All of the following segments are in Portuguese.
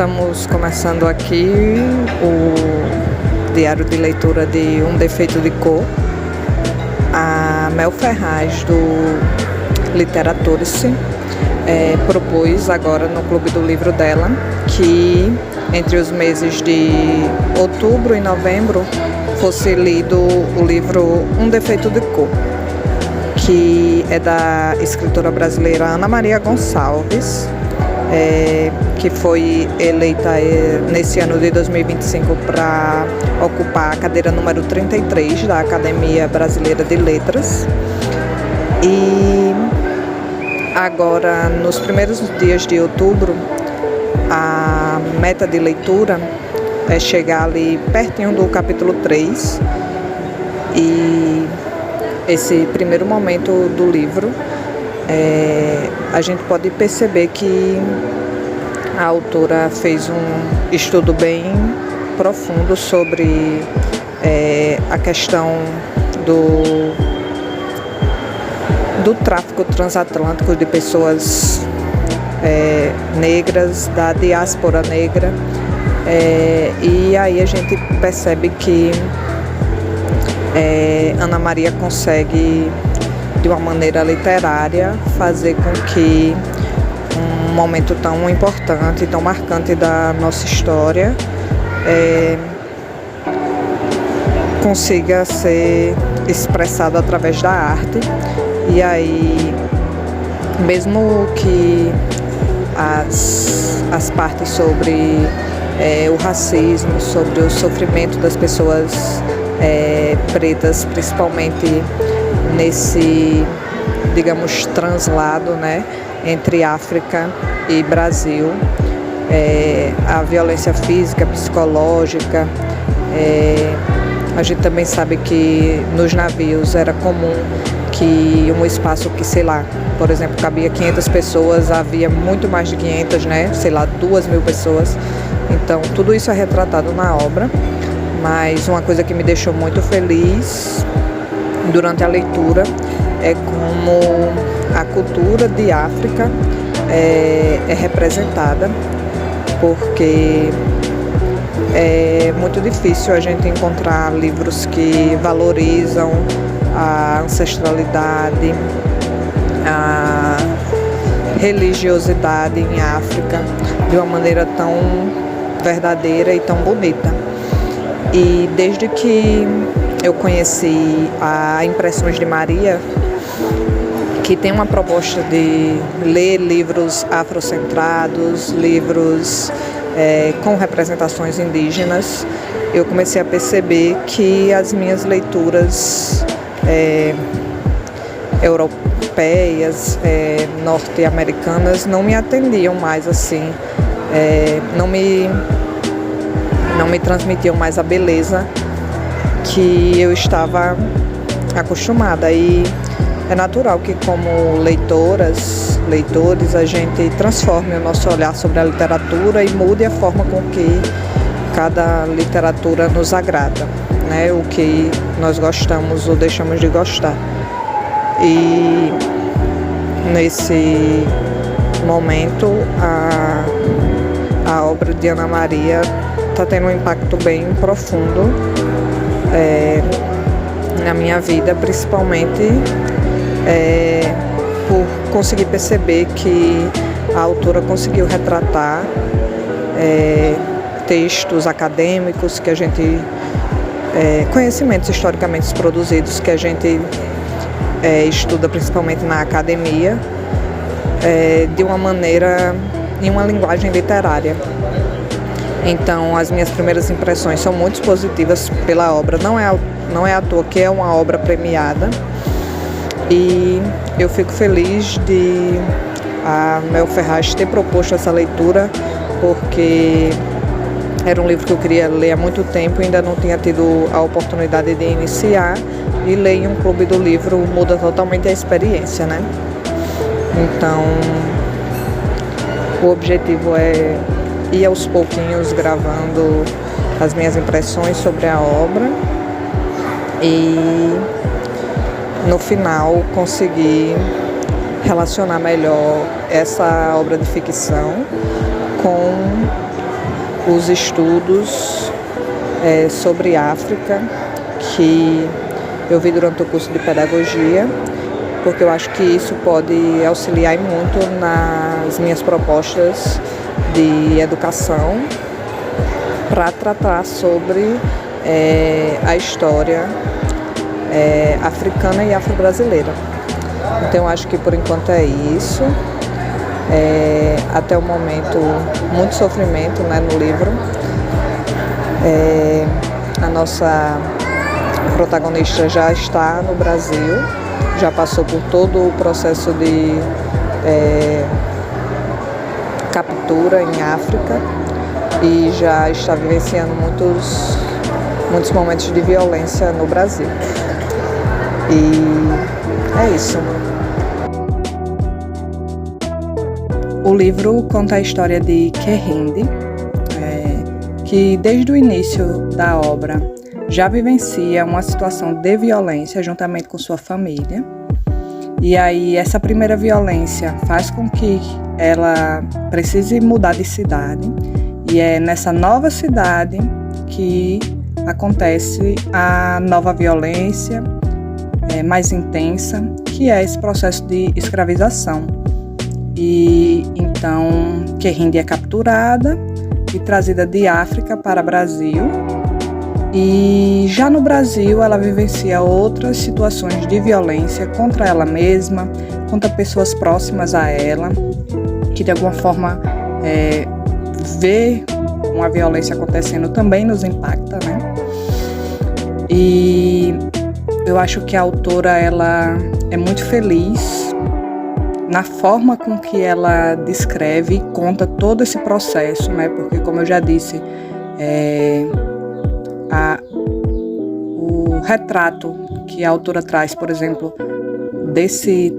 Estamos começando aqui o diário de leitura de Um Defeito de Cor. A Mel Ferraz, do Literaturice, propôs agora no Clube do Livro dela que entre os meses de outubro e novembro fosse lido o livro Um Defeito de Cor, que é da escritora brasileira Ana Maria Gonçalves, que foi eleita nesse ano de 2025 para ocupar a cadeira número 33 da Academia Brasileira de Letras. E agora, nos primeiros dias de outubro, a meta de leitura é chegar ali pertinho do capítulo 3. E esse primeiro momento do livro, a gente pode perceber que a autora fez um estudo bem profundo sobre a questão do tráfico transatlântico de pessoas negras, da diáspora negra, e aí a gente percebe que Ana Maria consegue, de uma maneira literária, fazer com que um momento tão importante, tão marcante da nossa história consiga ser expressado através da arte. E aí, mesmo que as partes sobre o racismo, sobre o sofrimento das pessoas pretas, principalmente nesse, digamos, translado, né, entre África e Brasil, a violência física, psicológica, a gente também sabe que nos navios era comum que um espaço que, sei lá, por exemplo, cabia 500 pessoas, havia muito mais de 500, né, sei lá, 2.000 pessoas. Então, tudo isso é retratado na obra, mas uma coisa que me deixou muito feliz durante a leitura é como a cultura de África é representada, porque é muito difícil a gente encontrar livros que valorizam a ancestralidade, a religiosidade em África de uma maneira tão verdadeira e tão bonita. E desde que eu conheci a Impressões de Maria, que tem uma proposta de ler livros afrocentrados, livros com representações indígenas, eu comecei a perceber que as minhas leituras europeias, norte-americanas, não me atendiam mais assim, não me transmitiam mais a beleza que eu estava acostumada. E é natural que, como leitores, a gente transforme o nosso olhar sobre a literatura e mude a forma com que cada literatura nos agrada, né? O que nós gostamos ou deixamos de gostar. E nesse momento, a obra de Ana Maria está tendo um impacto bem profundo na minha vida, principalmente por conseguir perceber que a autora conseguiu retratar textos acadêmicos que a gente, conhecimentos historicamente produzidos que a gente estuda principalmente na academia, de uma maneira, em uma linguagem literária. Então, as minhas primeiras impressões são muito positivas pela obra. Não é à toa que é uma obra premiada. E eu fico feliz de a Mel Ferraz ter proposto essa leitura, porque era um livro que eu queria ler há muito tempo e ainda não tinha tido a oportunidade de iniciar. E ler em um clube do livro muda totalmente a experiência, né? Então, o objetivo é ir aos pouquinhos gravando as minhas impressões sobre a obra e, no final, conseguir relacionar melhor essa obra de ficção com os estudos sobre África que eu vi durante o curso de pedagogia, porque eu acho que isso pode auxiliar muito nas minhas propostas de educação para tratar sobre a história africana e afro-brasileira. Então, eu acho que por enquanto é isso. Até o momento, muito sofrimento, né, no livro. A nossa protagonista já está no Brasil, já passou por todo o processo de captura em África e já está vivenciando muitos momentos de violência no Brasil. E é isso. O livro conta a história de Kehinde, que desde o início da obra já vivencia uma situação de violência juntamente com sua família. E aí essa primeira violência faz com que ela precise mudar de cidade. E é nessa nova cidade que acontece a nova violência mais intensa, que é esse processo de escravização. E então Kehinde é capturada e trazida de África para o Brasil. E já no Brasil ela vivencia outras situações de violência contra ela mesma, contra pessoas próximas a ela, que de alguma forma ver uma violência acontecendo também nos impacta, né? E eu acho que a autora ela é muito feliz na forma com que ela descreve e conta todo esse processo, né? Porque, como eu já disse, o retrato que a autora traz, por exemplo, desse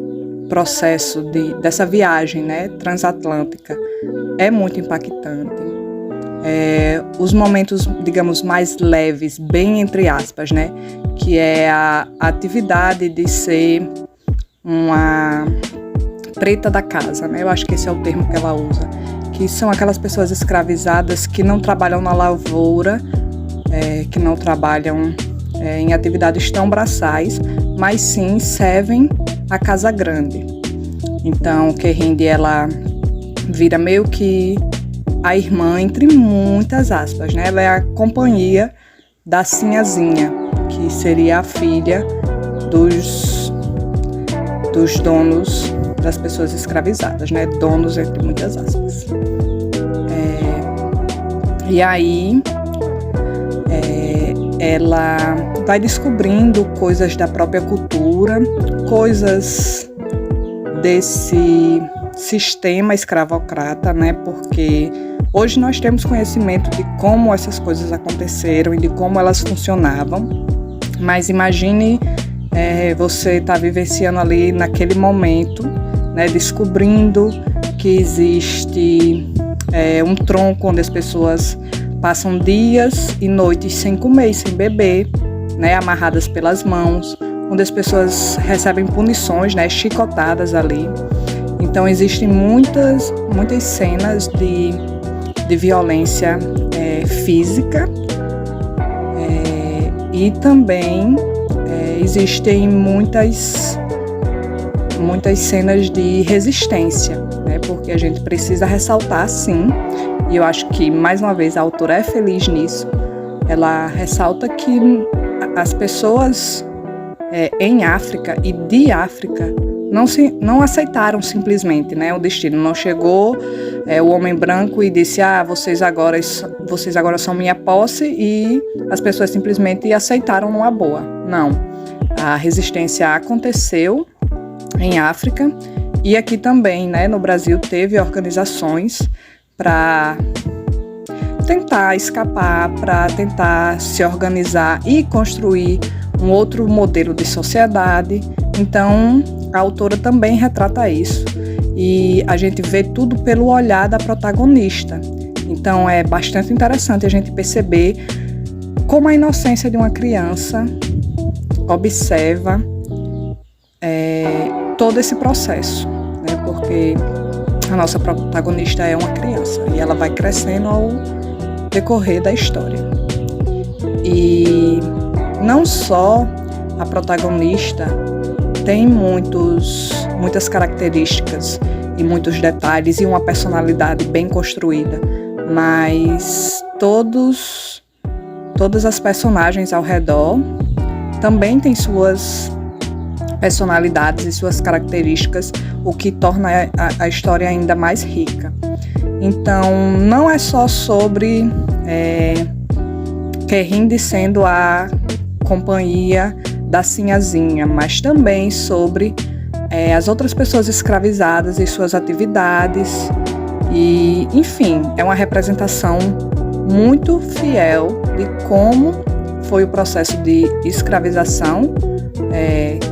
processo, dessa viagem, né, transatlântica, é muito impactante. Os momentos, digamos, mais leves, bem entre aspas, né, que é a atividade de ser uma preta da casa, né? Eu acho que esse é o termo que ela usa, que são aquelas pessoas escravizadas que não trabalham na lavoura, que não trabalham em atividades tão braçais, mas sim servem a casa grande. Então, Kehinde, ela vira meio que a irmã, entre muitas aspas, né? Ela é a companhia da Sinhazinha, que seria a filha dos donos das pessoas escravizadas, né? Donos entre muitas aspas. E aí ela vai descobrindo coisas da própria cultura, coisas desse sistema escravocrata, né? Porque hoje nós temos conhecimento de como essas coisas aconteceram e de como elas funcionavam, mas imagine você estar vivenciando ali naquele momento, né, descobrindo que existe um tronco onde as pessoas passam dias e noites sem comer e sem beber, né, amarradas pelas mãos, onde as pessoas recebem punições, né, chicotadas ali. Então existem muitas cenas de violência física e também existem muitas cenas de resistência, né? Porque a gente precisa ressaltar, sim, e eu acho que, mais uma vez, a autora é feliz nisso. Ela ressalta que as pessoas em África e de África não aceitaram simplesmente, né, o destino. Não chegou o homem branco e disse: vocês agora são minha posse, e as pessoas simplesmente aceitaram numa boa. Não. A resistência aconteceu em África e aqui também, né, no Brasil, teve organizações para tentar escapar, para tentar se organizar e construir um outro modelo de sociedade. Então, a autora também retrata isso. E a gente vê tudo pelo olhar da protagonista. Então, é bastante interessante a gente perceber como a inocência de uma criança observa todo esse processo, né? Porque a nossa protagonista é uma criança e ela vai crescendo decorrer da história. E não só a protagonista tem muitas características e muitos detalhes e uma personalidade bem construída, mas todas as personagens ao redor também têm suas personalidades e suas características, o que torna a história ainda mais rica. Então, não é só sobre Querinde sendo a companhia da Sinhazinha, mas também sobre as outras pessoas escravizadas e suas atividades. E, enfim, é uma representação muito fiel de como foi o processo de escravização,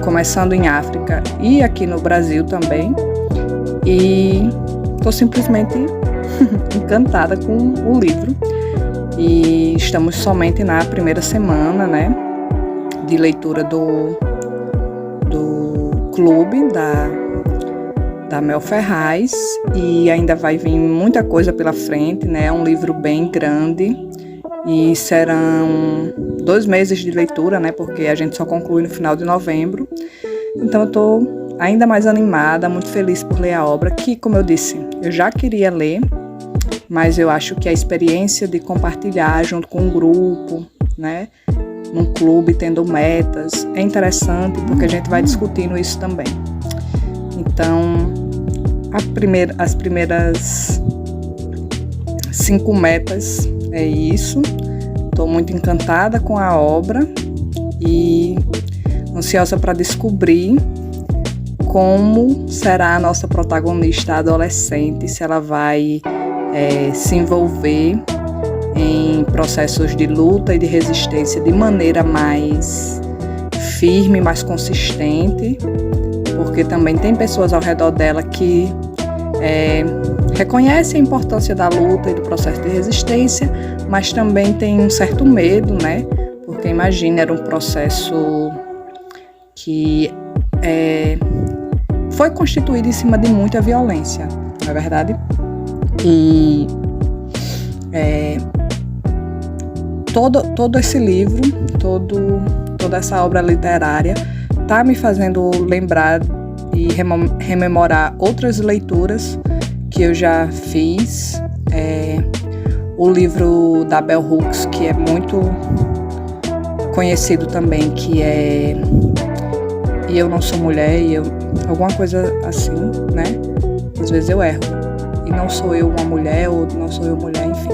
começando em África e aqui no Brasil também. E estou simplesmente encantada com o livro. E estamos somente na primeira semana, né, de leitura do clube da Mel Ferraz, e ainda vai vir muita coisa pela frente, né? É um livro bem grande e serão 2 meses de leitura, né? Porque a gente só conclui no final de novembro. Então eu estou ainda mais animada, muito feliz por ler a obra, que, como eu disse, eu já queria ler, mas eu acho que a experiência de compartilhar junto com um grupo, né, num clube, tendo metas, é interessante, porque a gente vai discutindo isso também. Então, as primeiras 5 metas é isso. Estou muito encantada com a obra e ansiosa para descobrir como será a nossa protagonista adolescente, se ela vai se envolver em processos de luta e de resistência de maneira mais firme, mais consistente, porque também tem pessoas ao redor dela que reconhecem a importância da luta e do processo de resistência, mas também tem um certo medo, né? Porque imagina, era um processo que foi constituído em cima de muita violência, não é verdade? E todo esse livro, toda essa obra literária está me fazendo lembrar e rememorar outras leituras que eu já fiz. O livro da Bell Hooks, que é muito conhecido também, que é E Eu Não Sou Mulher, alguma coisa assim, né? Às vezes eu erro. E não sou eu uma mulher, ou não sou eu mulher, enfim.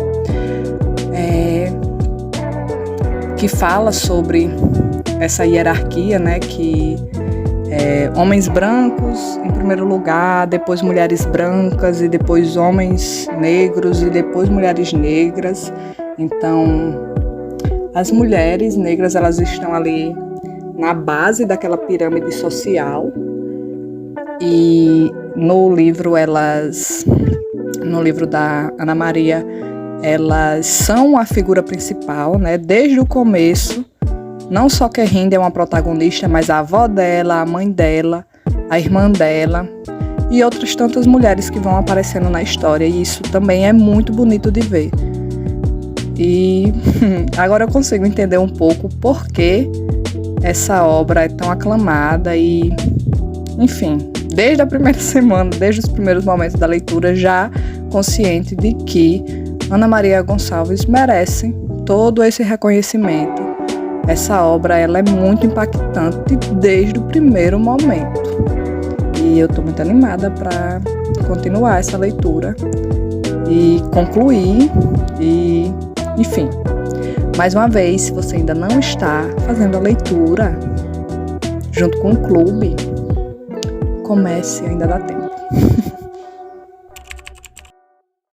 Que fala sobre essa hierarquia, né? Que homens brancos em primeiro lugar, depois mulheres brancas, e depois homens negros, e depois mulheres negras. Então, as mulheres negras, elas estão ali na base daquela pirâmide social. E no livro da Ana Maria, elas são a figura principal, né? Desde o começo. Não só Querinde é uma protagonista, mas a avó dela, a mãe dela, a irmã dela e outras tantas mulheres que vão aparecendo na história. E isso também é muito bonito de ver. E agora eu consigo entender um pouco por que essa obra é tão aclamada e, enfim, desde a primeira semana, desde os primeiros momentos da leitura, já consciente de que Ana Maria Gonçalves merece todo esse reconhecimento. Essa obra, ela é muito impactante desde o primeiro momento. E eu estou muito animada para continuar essa leitura e concluir. E, enfim, mais uma vez, se você ainda não está fazendo a leitura junto com o clube, comece, ainda dá tempo.